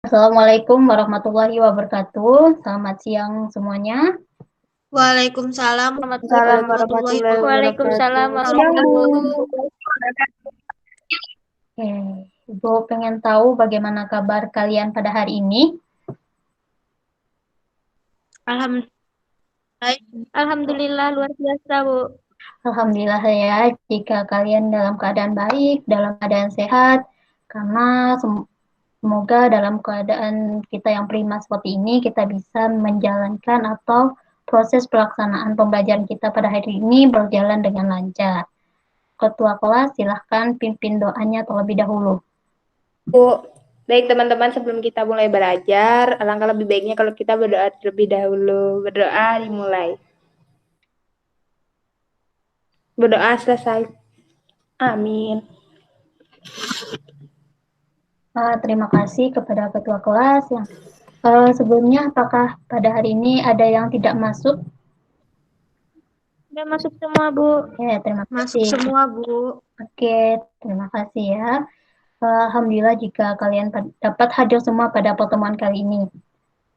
Assalamualaikum warahmatullahi wabarakatuh. Selamat siang semuanya. Waalaikumsalam Salam warahmatullahi warahmatullahi wabarakatuh. wabarakatuh. Waalaikumsalam Siang, Bu. Oke, Ibu pengen tahu bagaimana kabar kalian pada hari ini? Alhamdulillah. Alhamdulillah luar biasa, Bu. Alhamdulillah ya, jika kalian dalam keadaan baik, dalam keadaan sehat, karena semoga dalam keadaan kita yang prima seperti ini, kita bisa menjalankan atau proses pelaksanaan pembelajaran kita pada hari ini berjalan dengan lancar. Ketua kelas, silahkan pimpin doanya terlebih dahulu. Bu, baik teman-teman, sebelum kita mulai belajar, alangkah lebih baiknya kalau kita berdoa terlebih dahulu. Berdoa dimulai. Berdoa selesai. Amin. Terima kasih kepada ketua kelas yang sebelumnya, apakah pada hari ini ada yang tidak masuk? Sudah masuk semua, Bu. Ya, terima Masuk kasih. semua, Bu. Oke, terima kasih ya. Alhamdulillah jika kalian dapat hadir semua pada pertemuan kali ini.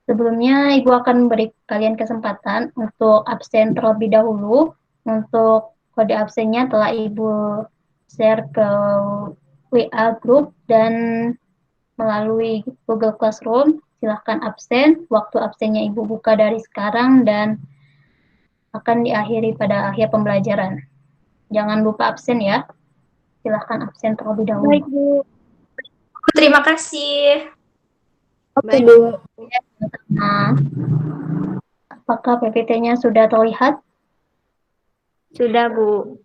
Sebelumnya, Ibu akan beri kalian kesempatan untuk absen terlebih dahulu. Untuk kode absennya telah Ibu share ke WA group dan melalui Google Classroom. Silahkan absen. Waktu absennya Ibu buka dari sekarang dan akan diakhiri pada akhir pembelajaran. Jangan lupa absen ya. Silahkan absen terlebih dahulu. Baik, Bu. Terima kasih. Oke, Baik. Bu. Nah, apakah PPT-nya sudah terlihat? Sudah, Bu.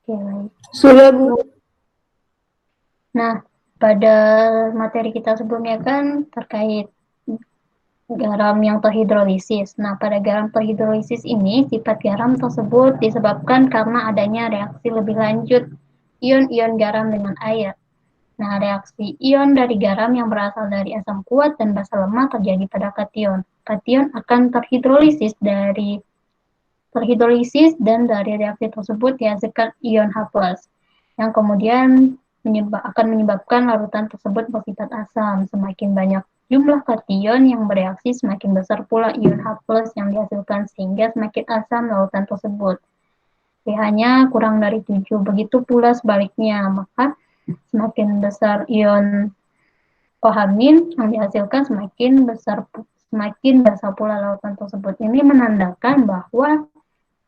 Oke, baik. Sudah, Bu. Nah, pada materi kita sebelumnya kan terkait garam yang terhidrolisis. Nah, pada garam terhidrolisis ini, sifat garam tersebut disebabkan karena adanya reaksi lebih lanjut ion-ion garam dengan air. Nah, reaksi ion dari garam yang berasal dari asam kuat dan basa lemah terjadi pada kation. Kation akan terhidrolisis dan dari reaksi tersebut dihasilkan ion H+, yang kemudian akan menyebabkan larutan tersebut bersifat asam. Semakin banyak jumlah kation yang bereaksi, semakin besar pula ion H+ yang dihasilkan, sehingga semakin asam larutan tersebut. pH-nya kurang dari 7. Begitu pula sebaliknya, maka semakin besar ion OH- yang dihasilkan, semakin besar pula lautan tersebut. Ini menandakan bahwa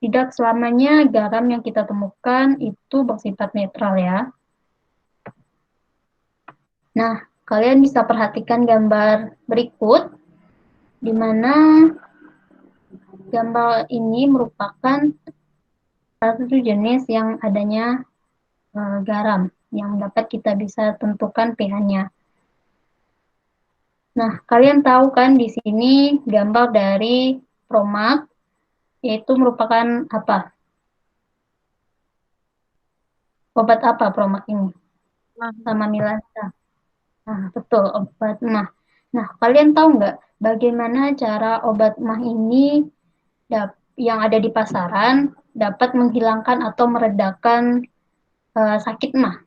tidak selamanya garam yang kita temukan itu bersifat netral ya. Nah, kalian bisa perhatikan gambar berikut, di mana gambar ini merupakan satu jenis yang adanya garam yang dapat kita bisa tentukan pH-nya. Nah, kalian tahu kan di sini gambar dari Promak, yaitu merupakan apa? Obat apa Promak ini? Sama Milansa. Nah, betul, obat mah. Nah, kalian tahu nggak bagaimana cara obat mah ini yang ada di pasaran dapat menghilangkan atau meredakan sakit mah?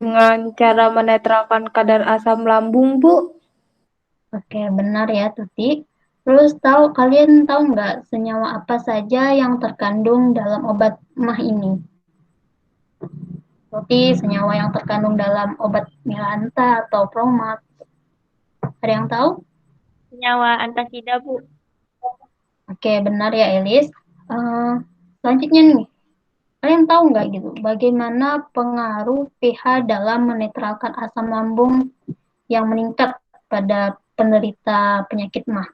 Dengan cara menetralkan kadar asam lambung, Bu. Oke, benar ya, Tuti. Terus kalian tahu nggak senyawa apa saja yang terkandung dalam obat mah ini? Seperti senyawa yang terkandung dalam obat Milanta atau Promak. Ada yang tahu? Senyawa antasida, Bu. Oke, benar ya, Elis. Selanjutnya nih, kalian tahu nggak gitu, bagaimana pengaruh pH dalam menetralkan asam lambung yang meningkat pada penderita penyakit MAH?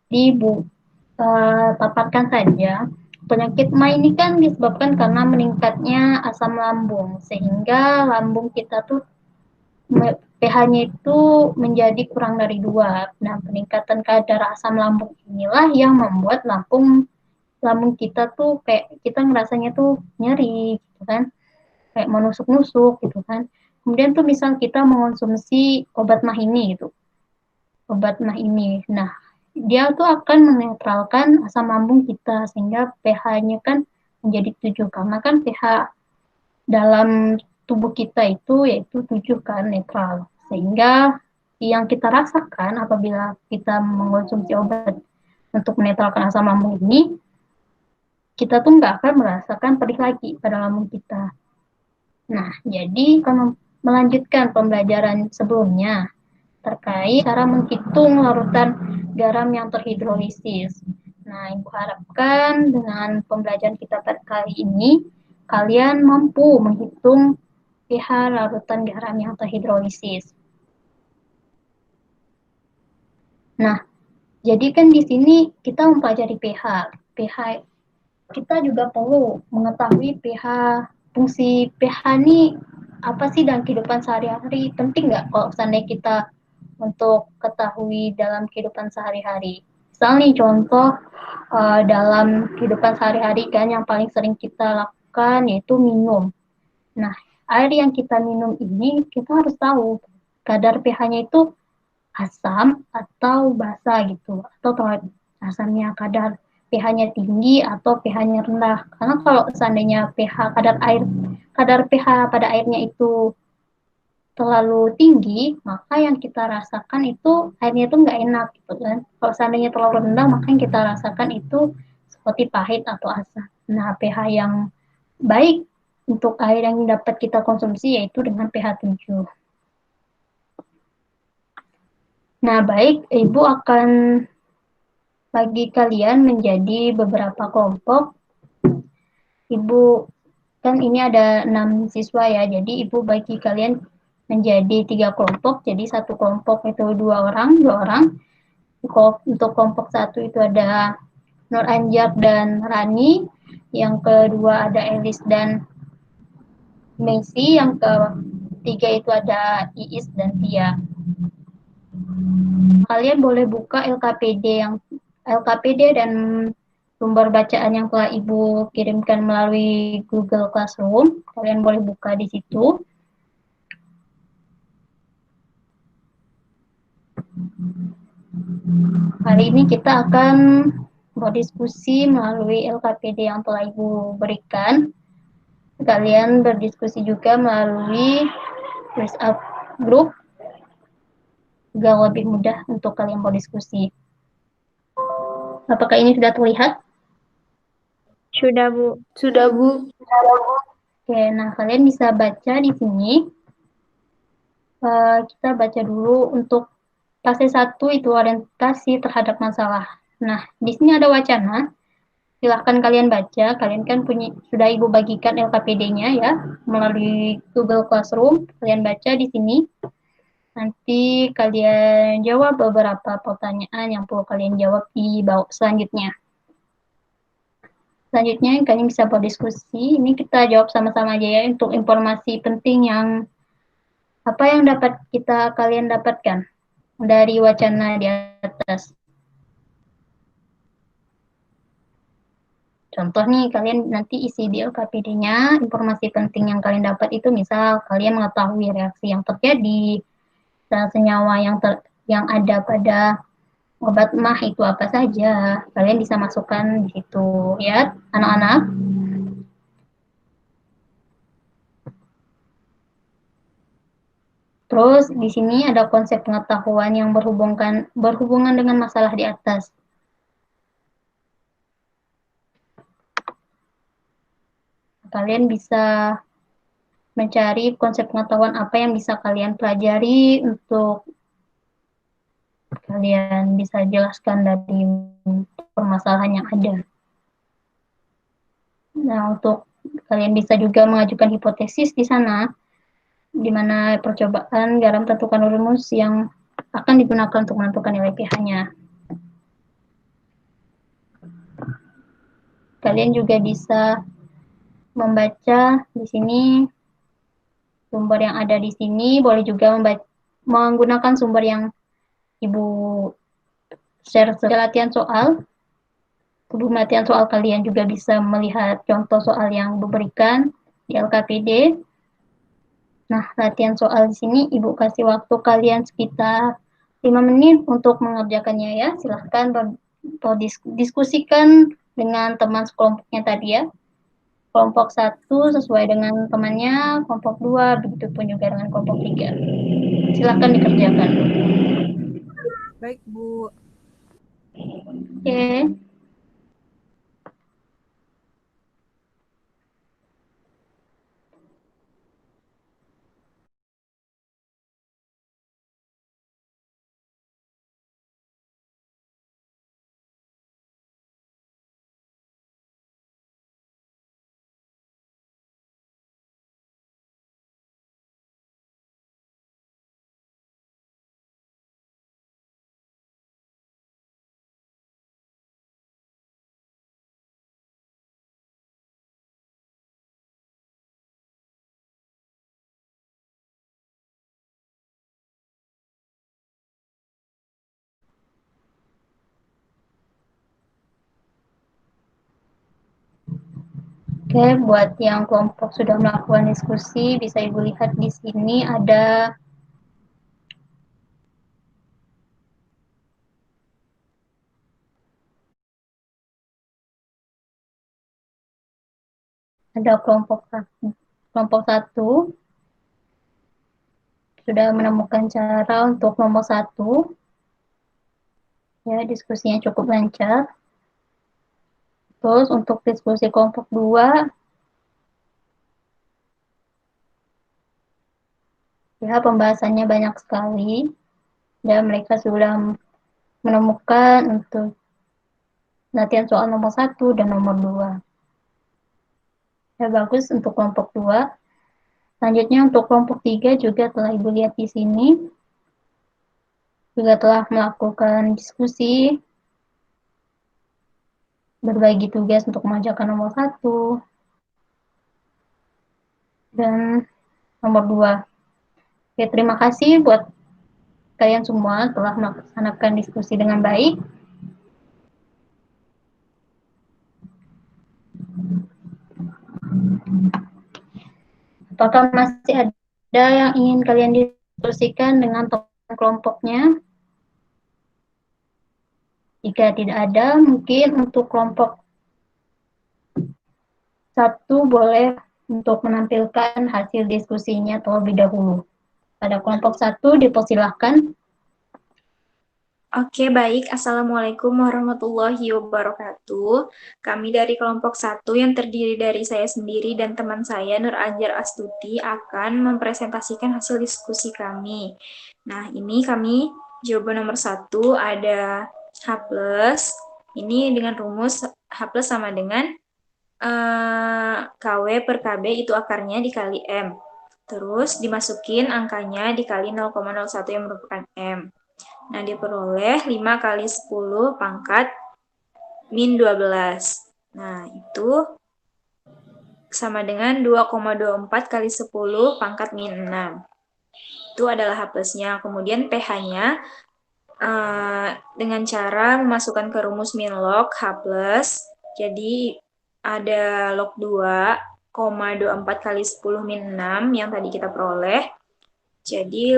Paparkan saja. Penyakit MAH ini kan disebabkan karena meningkatnya asam lambung, sehingga lambung kita tuh pH-nya itu menjadi kurang dari 2. Nah, peningkatan kadar asam lambung inilah yang membuat lambung kita tuh kayak kita ngerasanya tuh nyeri gitu kan, kayak menusuk-nusuk gitu kan. Kemudian tuh misal kita mengonsumsi obat mah ini gitu, obat mah ini. Nah, dia tuh akan menetralkan asam lambung kita sehingga pH-nya kan menjadi 7, karena kan pH dalam tubuh kita itu yaitu 7 kan, netral. Sehingga yang kita rasakan apabila kita mengonsumsi obat untuk menetralkan asam lambung ini, kita tuh nggak akan merasakan perih lagi pada lambung kita. Nah, jadi kalau melanjutkan pembelajaran sebelumnya terkait cara menghitung larutan garam yang terhidrolisis. Nah, Ibu harapkan dengan pembelajaran kita kali ini, kalian mampu menghitung pH larutan garam yang terhidrolisis. Nah, jadi kan di sini kita mempelajari pH. pH kita juga perlu mengetahui pH, fungsi pH ini apa sih dalam kehidupan sehari-hari? Penting nggak kalau seandainya kita untuk ketahui dalam kehidupan sehari-hari? Misal nih contoh dalam kehidupan sehari-hari kan yang paling sering kita lakukan yaitu minum. Nah, air yang kita minum ini kita harus tahu kadar pH-nya itu asam atau basa gitu, atau asamnya kadar pH-nya tinggi atau pH-nya rendah. Karena kalau seandainya kadar pH pada airnya itu terlalu tinggi, maka yang kita rasakan itu airnya itu nggak enak gitu kan. Kalau seandainya terlalu rendah, maka yang kita rasakan itu seperti pahit atau asam. Nah, pH yang baik untuk air yang dapat kita konsumsi yaitu dengan pH 7. Nah, baik, Ibu akan bagi kalian menjadi beberapa kelompok. Ibu, kan ini ada 6 siswa ya, jadi Ibu bagi kalian menjadi 3 kelompok, jadi satu kelompok itu 2 orang. Untuk kelompok 1 itu ada Nur Anjar dan Rani, yang kedua ada Elis dan Messi, yang ketiga itu ada Iis dan Tia. Kalian boleh buka LKPD dan sumber bacaan yang telah Ibu kirimkan melalui Google Classroom. Kalian boleh buka di situ. Hari ini kita akan berdiskusi melalui LKPD yang telah Ibu berikan. Kalian berdiskusi juga melalui WhatsApp group, juga lebih mudah untuk kalian berdiskusi. Apakah ini sudah terlihat? Sudah, Bu. Sudah, Bu. Oke, nah kalian bisa baca di sini. Kita baca dulu untuk fase 1 itu orientasi terhadap masalah. Nah, di sini ada wacana. Silahkan kalian baca. Kalian kan sudah Ibu bagikan LKPD-nya ya melalui Google Classroom. Kalian baca di sini. Nanti kalian jawab beberapa pertanyaan yang perlu kalian jawab di bawah selanjutnya. Selanjutnya kalian bisa berdiskusi. Ini kita jawab sama-sama aja ya untuk informasi penting yang apa yang dapat kalian dapatkan dari wacana di atas. Contoh nih, kalian nanti isi di LKPD-nya, informasi penting yang kalian dapat itu misal kalian mengetahui reaksi yang terjadi, dan senyawa yang ada pada obat mah itu apa saja. Kalian bisa masukkan di situ ya, anak-anak. Terus di sini ada konsep pengetahuan yang berhubungan dengan masalah di atas. Kalian bisa mencari konsep pengetahuan apa yang bisa kalian pelajari untuk kalian bisa jelaskan dari permasalahan yang ada. Nah, untuk kalian bisa juga mengajukan hipotesis di sana, di mana percobaan garam tentukan rumus yang akan digunakan untuk menentukan nilai pH-nya. Kalian juga bisa membaca di sini sumber yang ada di sini, boleh juga menggunakan sumber yang Ibu share latihan soal. Sebelum latihan soal kalian juga bisa melihat contoh soal yang diberikan di LKPD. Nah, latihan soal di sini Ibu kasih waktu kalian sekitar 5 menit untuk mengerjakannya ya. Silahkan berdiskusikan dengan teman sekelompoknya tadi ya. kelompok 1 sesuai dengan temannya, kelompok 2 begitu pun juga dengan kelompok 3. Silakan dikerjakan. Baik, Bu. Oke. Oke, buat yang kelompok sudah melakukan diskusi, bisa Ibu lihat di sini ada kelompok 1 sudah menemukan cara untuk nomor 1. Ya, diskusinya cukup lancar. Terus untuk diskusi kelompok 2, ya pembahasannya banyak sekali. Dan mereka sudah menemukan untuk latihan soal nomor 1 dan nomor 2. Ya, bagus untuk kelompok 2. Selanjutnya untuk kelompok 3 juga telah Ibu lihat di sini. Juga telah melakukan diskusi, berbagi tugas untuk mengerjakan nomor 1 dan nomor 2. Oke, terima kasih buat kalian semua telah melaksanakan diskusi dengan baik. Apakah masih ada yang ingin kalian diskusikan dengan teman kelompoknya? Jika tidak ada, mungkin untuk kelompok 1 boleh untuk menampilkan hasil diskusinya terlebih dahulu. Pada kelompok 1 dipersilahkan. Oke, baik. Assalamualaikum warahmatullahi wabarakatuh. Kami dari kelompok 1 yang terdiri dari saya sendiri dan teman saya, Nur Anjar Astuti, akan mempresentasikan hasil diskusi kami. Nah, ini kami jawaban nomor 1 ada H+. Ini dengan rumus H+ sama dengan KW per KB itu akarnya dikali M. Terus dimasukin angkanya dikali 0,01 yang merupakan M. Nah, diperoleh 5 kali 10 pangkat min 12. Nah, itu sama dengan 2,24 kali 10 pangkat min 6. Itu adalah H+-nya. Kemudian pH-nya dengan cara memasukkan ke rumus min log H+. Jadi ada log 2,24 kali 10 min 6 yang tadi kita peroleh. Jadi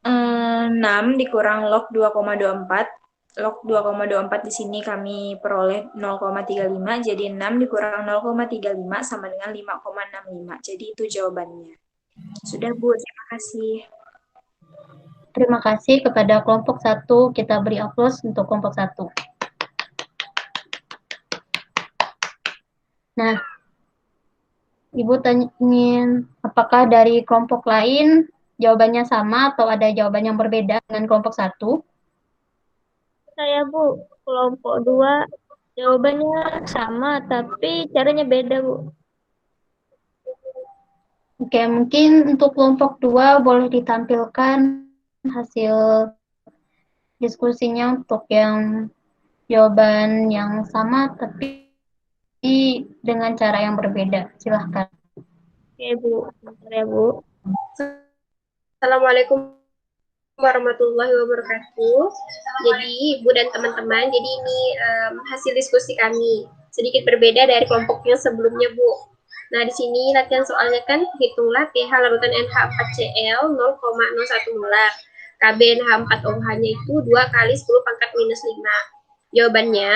6 dikurang log 2,24. Log 2,24 di sini kami peroleh 0,35. Jadi 6 dikurang 0,35 sama dengan 5,65. Jadi itu jawabannya. Sudah, Bu. Terima kasih. Terima kasih kepada kelompok 1. Kita beri aplaus untuk kelompok 1. Nah, Ibu ingin apakah dari kelompok lain jawabannya sama atau ada jawaban yang berbeda dengan kelompok 1? Saya Bu, kelompok 2 jawabannya sama tapi caranya beda Bu. Oke, mungkin untuk kelompok 2 boleh ditampilkan hasil diskusinya untuk yang jawaban yang sama tapi dengan cara yang berbeda. Silahkan. Oke Bu, bentar ya Bu. Assalamualaikum warahmatullahi wabarakatuh. Jadi, Bu dan teman-teman, jadi ini hasil diskusi kami. Sedikit berbeda dari kelompok yang sebelumnya, Bu. Nah, di sini latihan soalnya kan, hitunglah pH larutan NH4Cl 0,01 molar. KB NH4OH-nya itu 2 kali 10 pangkat minus 5. Jawabannya,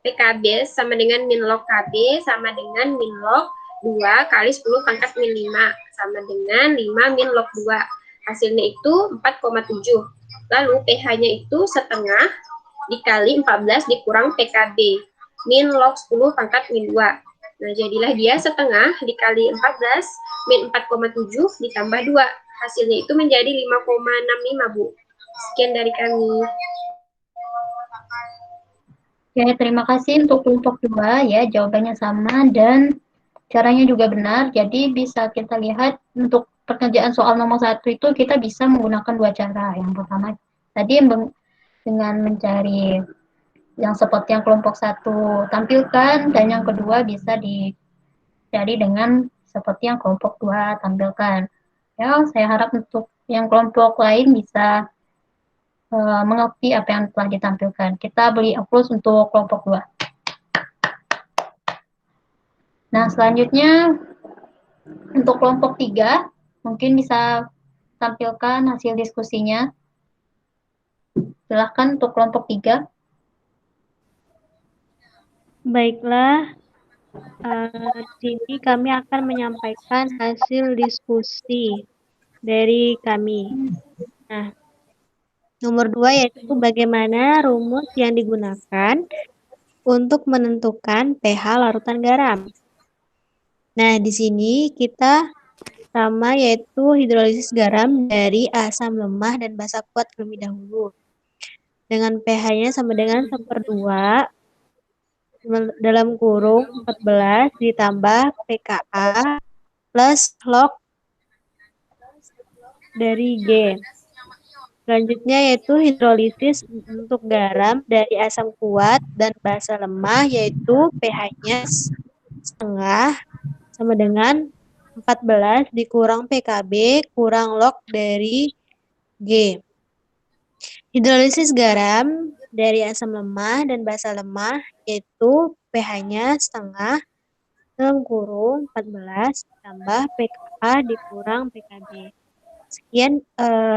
PKB sama dengan min log KB sama dengan min log 2 kali 10 pangkat min 5 sama dengan 5 min log 2. Hasilnya itu 4,7. Lalu pH-nya itu setengah dikali 14 dikurang PKB min log 10 pangkat min 2. Nah, jadilah dia setengah dikali 14 min 4,7 ditambah 2. Hasilnya itu menjadi 5,65, Bu. Sekian dari kami. Ya, terima kasih untuk kelompok 2 ya, jawabannya sama dan caranya juga benar. Jadi bisa kita lihat untuk pekerjaan soal nomor 1 itu kita bisa menggunakan 2 cara. Yang pertama tadi dengan mencari yang seperti yang kelompok 1 tampilkan, dan yang kedua bisa dicari dengan seperti yang kelompok 2 tampilkan. Ya, saya harap untuk yang kelompok lain bisa mengerti apa yang telah ditampilkan. Kita beri applause untuk kelompok 2. Nah, selanjutnya untuk kelompok 3, mungkin bisa tampilkan hasil diskusinya. Silahkan untuk kelompok 3. Baiklah, di sini kami akan menyampaikan hasil diskusi dari kami. Nah, nomor 2 yaitu bagaimana rumus yang digunakan untuk menentukan pH larutan garam. Nah, di sini kita sama yaitu hidrolisis garam dari asam lemah dan basa kuat terlebih dahulu. Dengan pH-nya sama dengan 1/2 dalam kurung 14 ditambah pKa plus log dari G. Selanjutnya yaitu hidrolisis untuk garam dari asam kuat dan basa lemah yaitu pH-nya setengah sama dengan 14 dikurang PKB kurang log dari G. Hidrolisis garam dari asam lemah dan basa lemah yaitu pH-nya setengah dalam kurung 14 tambah pKa dikurang PKB. Sekian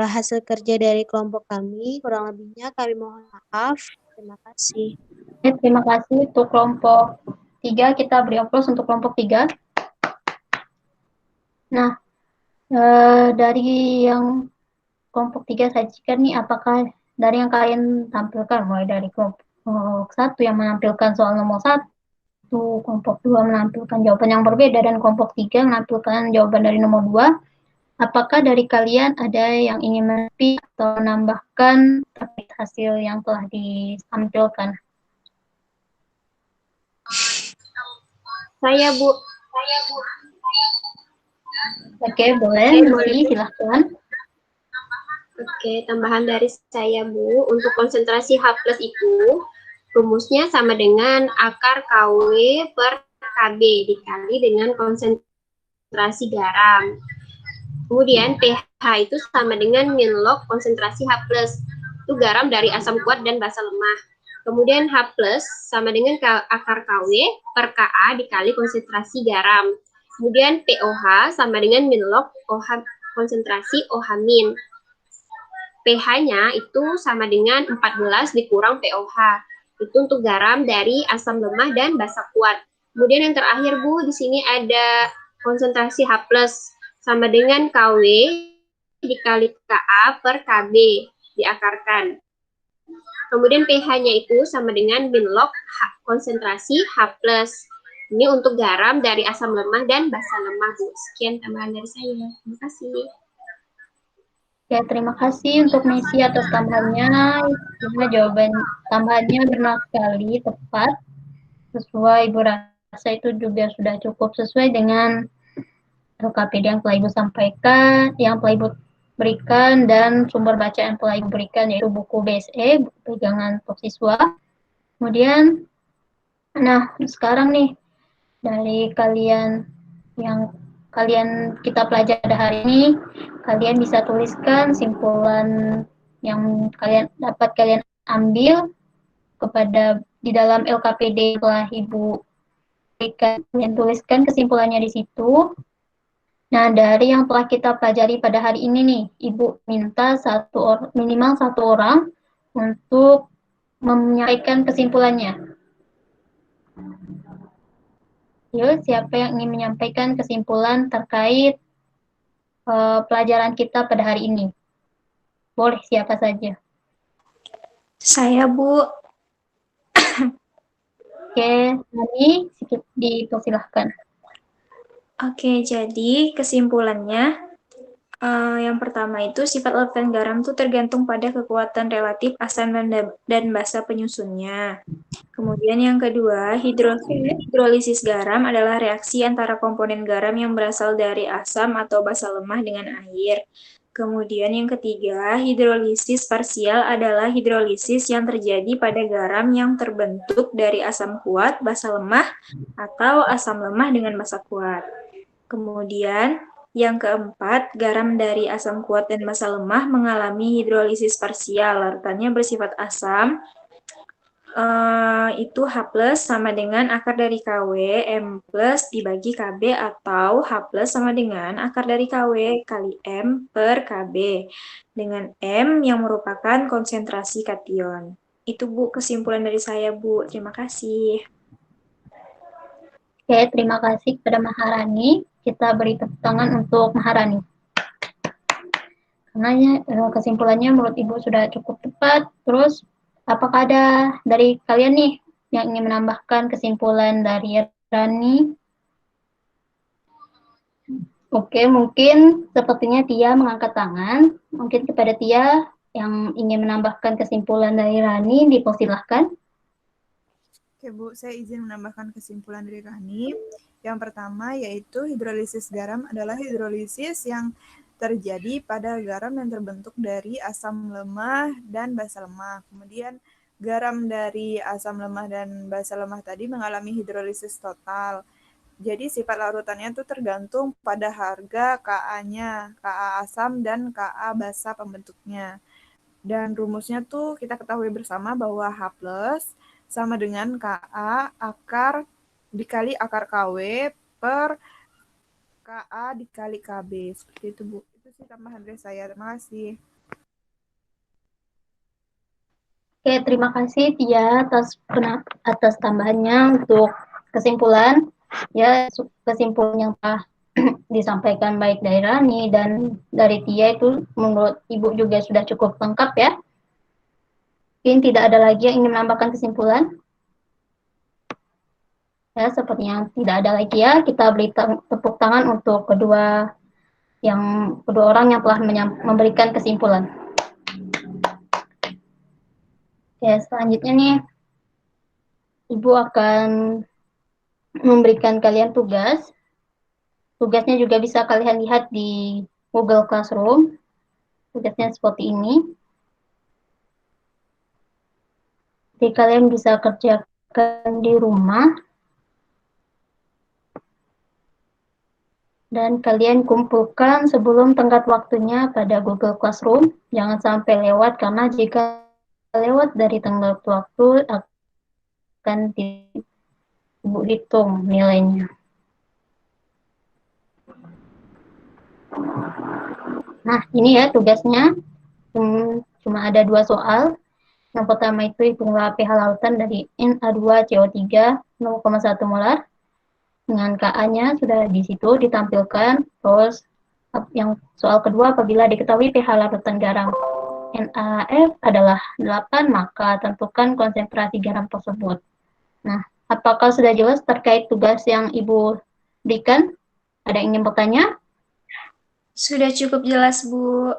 hasil kerja dari kelompok kami. Kurang lebihnya kami mohon maaf. Terima kasih. Terima kasih untuk kelompok 3. Kita beri applause untuk kelompok 3. Nah, dari yang kelompok 3 sajikan nih, apakah dari yang kalian tampilkan, mulai dari kelompok 1 yang menampilkan soal nomor 1, kelompok 2 menampilkan jawaban yang berbeda, dan kelompok 3 menampilkan jawaban dari nomor 2, apakah dari kalian ada yang ingin menepi atau menambahkan terkait hasil yang telah ditampilkan? Saya, Bu. Oke, boleh. Silahkan. Oke, tambahan dari saya, Bu. Untuk konsentrasi H+ itu, rumusnya sama dengan akar KW per KB dikali dengan konsentrasi garam. Kemudian pH itu sama dengan min log konsentrasi H+. Itu garam dari asam kuat dan basa lemah. Kemudian H+ sama dengan akar KW per Ka dikali konsentrasi garam. Kemudian POH sama dengan min log OH konsentrasi OH-. pH-nya itu sama dengan 14 dikurang POH. Itu untuk garam dari asam lemah dan basa kuat. Kemudian yang terakhir, Bu, di sini ada konsentrasi H+ sama dengan KW dikali Ka per KB diakarkan. Kemudian pH-nya itu sama dengan min log konsentrasi H+. Ini untuk garam dari asam lemah dan basa lemah, Bu. Sekian tambahan dari saya. Terima kasih. Ya, terima kasih untuk Messi atas tambahannya. Jawaban tambahannya benar sekali, tepat. Sesuai, Ibu rasa itu juga sudah cukup sesuai dengan LKPD yang telah Ibu sampaikan, yang telah Ibu berikan, dan sumber baca yang telah Ibu berikan, yaitu buku BSE, buku pegangan untuk siswa. Kemudian, nah sekarang nih, dari kalian yang kita pelajari pada hari ini, kalian bisa tuliskan simpulan yang dapat kalian ambil di dalam LKPD yang telah Ibu berikan. Kalian tuliskan kesimpulannya di situ. Nah, dari yang telah kita pelajari pada hari ini nih, Ibu minta minimal satu orang untuk menyampaikan kesimpulannya. Yuk, siapa yang ingin menyampaikan kesimpulan terkait pelajaran kita pada hari ini? Boleh siapa saja. Saya, Bu. Oke, Nani, dipersilahkan. Oke, jadi kesimpulannya, yang pertama itu sifat larutan garam itu tergantung pada kekuatan relatif asam dan basa penyusunnya. Kemudian yang kedua, hidrolisis garam adalah reaksi antara komponen garam yang berasal dari asam atau basa lemah dengan air. Kemudian yang ketiga, hidrolisis parsial adalah hidrolisis yang terjadi pada garam yang terbentuk dari asam kuat, basa lemah, atau asam lemah dengan basa kuat. Kemudian yang keempat, garam dari asam kuat dan basa lemah mengalami hidrolisis parsial, larutannya bersifat asam, itu H plus sama dengan akar dari KW, M plus dibagi KB, atau H plus sama dengan akar dari KW kali M per KB, dengan M yang merupakan konsentrasi kation. Itu Bu, kesimpulan dari saya Bu. Terima kasih. Oke, terima kasih kepada Maharani. Kita beri tepuk tangan untuk Maharani. Karena kesimpulannya menurut Ibu sudah cukup tepat. Terus, apakah ada dari kalian nih yang ingin menambahkan kesimpulan dari Rani? Oke, mungkin sepertinya Tia mengangkat tangan. Mungkin kepada Tia yang ingin menambahkan kesimpulan dari Rani, dipersilahkan. Oke Bu, saya izin menambahkan kesimpulan dari Rani. Yang pertama yaitu hidrolisis garam adalah hidrolisis yang terjadi pada garam yang terbentuk dari asam lemah dan basa lemah. Kemudian garam dari asam lemah dan basa lemah tadi mengalami hidrolisis total. Jadi sifat larutannya itu tergantung pada harga Ka-nya, Ka asam dan Ka basa pembentuknya. Dan rumusnya tuh kita ketahui bersama bahwa H plus sama dengan Ka akar dikali akar KW per Ka dikali KB. Seperti itu, Bu. Itu sih tambahan dari saya. Terima kasih. Oke, terima kasih Tia atas tambahannya untuk kesimpulan. Ya, kesimpulan yang telah disampaikan baik dari Rani dan dari Tia itu menurut Ibu juga sudah cukup lengkap ya. Mungkin tidak ada lagi yang ingin menambahkan kesimpulan. Ya, sepertinya tidak ada lagi ya. Kita beri tepuk tangan untuk kedua orang yang telah memberikan kesimpulan. Oke, selanjutnya nih, Ibu akan memberikan kalian tugas. Tugasnya juga bisa kalian lihat di Google Classroom. Tugasnya seperti ini. Jadi kalian bisa kerjakan di rumah. Dan kalian kumpulkan sebelum tenggat waktunya pada Google Classroom. Jangan sampai lewat, karena jika lewat dari tenggat waktu akan Ibu hitung nilainya. Nah, ini ya tugasnya. Cuma ada 2 soal. Yang pertama itu hitunglah pH lautan dari Na2CO3 0,1 molar. Dengan Ka-nya sudah di situ ditampilkan. Terus yang soal kedua, apabila diketahui pH larutan garam NaF adalah 8, maka tentukan konsentrasi garam tersebut. Nah, apakah sudah jelas terkait tugas yang Ibu berikan? Ada yang ingin bertanya? Sudah cukup jelas, Bu.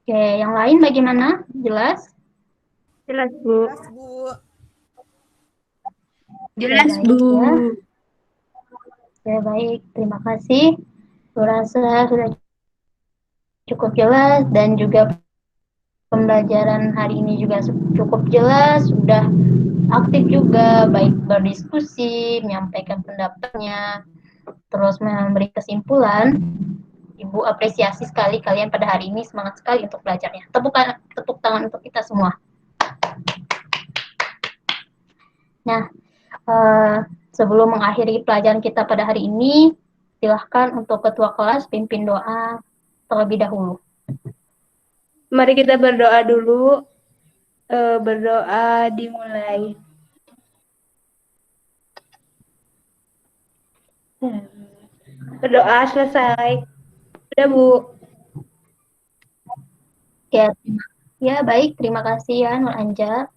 Oke, yang lain bagaimana? Jelas? Jelas, Bu. Jelas, Bu. Jelas, Baik, Bu. ya. Oke, baik. Terima kasih. Kurasa sudah cukup jelas dan juga pembelajaran hari ini juga cukup jelas, sudah aktif juga, baik berdiskusi, menyampaikan pendapatnya, terus memberi kesimpulan. Ibu apresiasi sekali kalian pada hari ini, semangat sekali untuk belajarnya. Tepuk tangan untuk kita semua. Nah, sebelum mengakhiri pelajaran kita pada hari ini, silahkan untuk ketua kelas pimpin doa terlebih dahulu. Mari kita berdoa dulu. Berdoa dimulai. Berdoa selesai. Udah, Bu. Ya, ya baik. Terima kasih ya Nur Anja.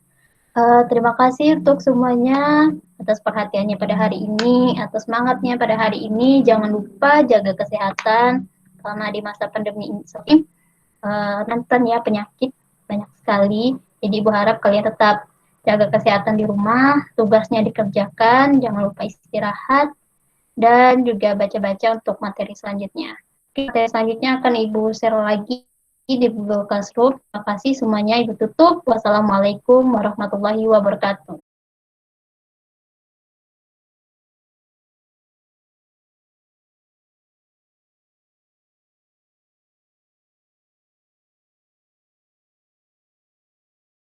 Terima kasih untuk semuanya atas perhatiannya pada hari ini, atas semangatnya pada hari ini. Jangan lupa jaga kesehatan karena di masa pandemi ini rentan ya penyakit banyak sekali. Jadi Ibu harap kalian tetap jaga kesehatan di rumah, tugasnya dikerjakan, jangan lupa istirahat, dan juga baca-baca untuk materi selanjutnya. Materi selanjutnya akan Ibu share lagi di Google Classroom. Terima kasih semuanya. Ibu tutup. Wassalamualaikum warahmatullahi wabarakatuh.